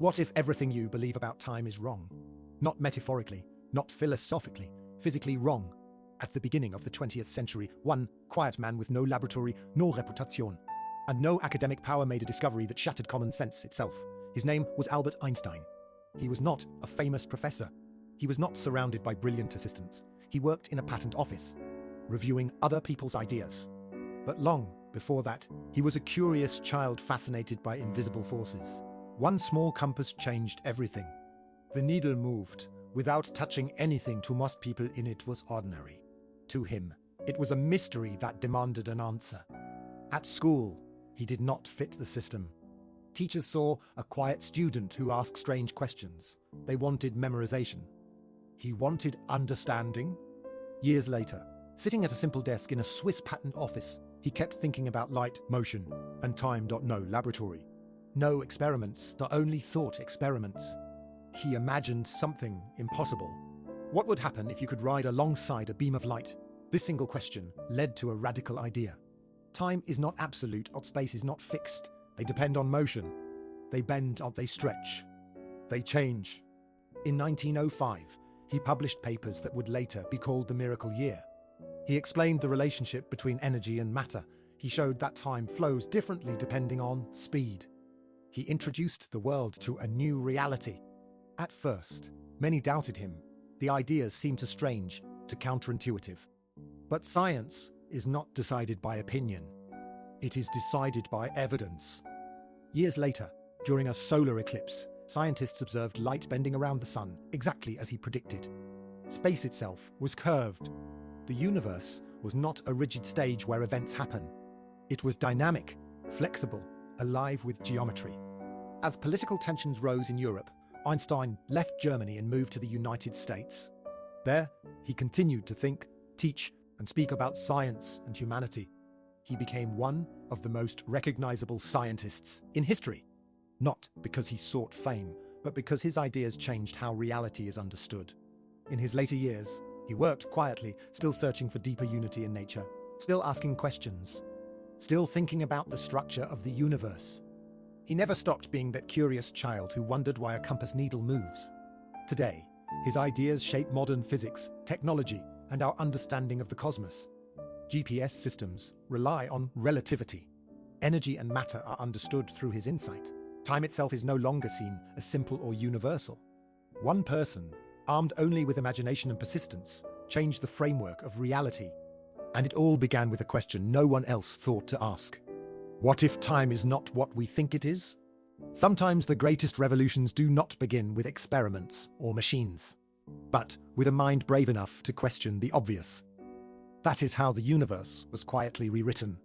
What if everything you believe about time is wrong? Not metaphorically, not philosophically, physically wrong. At the beginning of the 20th century, one quiet man with no laboratory nor reputation and no academic power made a discovery that shattered common sense itself. His name was Albert Einstein. He was not a famous professor. He was not surrounded by brilliant assistants. He worked in a patent office, reviewing other people's ideas. But long before that, he was a curious child fascinated by invisible forces. One small compass changed everything. The needle moved without touching anything. To most people in it was ordinary. To him, it was a mystery that demanded an answer. At school, he did not fit the system. Teachers saw a quiet student who asked strange questions. They wanted memorization. He wanted understanding. Years later, sitting at a simple desk in a Swiss patent office, he kept thinking about light, motion, and time. No laboratory. No experiments, not only thought experiments. He imagined something impossible. What would happen if you could ride alongside a beam of light? This single question led to a radical idea. Time is not absolute, or space is not fixed. They depend on motion. They bend or they stretch. They change. In 1905, he published papers that would later be called the Miracle Year. He explained the relationship between energy and matter. He showed that time flows differently depending on speed. He introduced the world to a new reality. At first, many doubted him. The ideas seemed too strange, too counterintuitive. But science is not decided by opinion. It is decided by evidence. Years later, during a solar eclipse, scientists observed light bending around the sun, exactly as he predicted. Space itself was curved. The universe was not a rigid stage where events happen. It was dynamic, flexible, alive with geometry. As political tensions rose in Europe, Einstein left Germany and moved to the United States. There, he continued to think, teach, and speak about science and humanity. He became one of the most recognizable scientists in history, not because he sought fame, but because his ideas changed how reality is understood. In his later years, he worked quietly, still searching for deeper unity in nature, still asking questions, still thinking about the structure of the universe. He never stopped being that curious child who wondered why a compass needle moves. Today, his ideas shape modern physics, technology, and our understanding of the cosmos. GPS systems rely on relativity. Energy and matter are understood through his insight. Time itself is no longer seen as simple or universal. One person, armed only with imagination and persistence, changed the framework of reality. And it all began with a question no one else thought to ask. What if time is not what we think it is? Sometimes the greatest revolutions do not begin with experiments or machines, but with a mind brave enough to question the obvious. That is how the universe was quietly rewritten.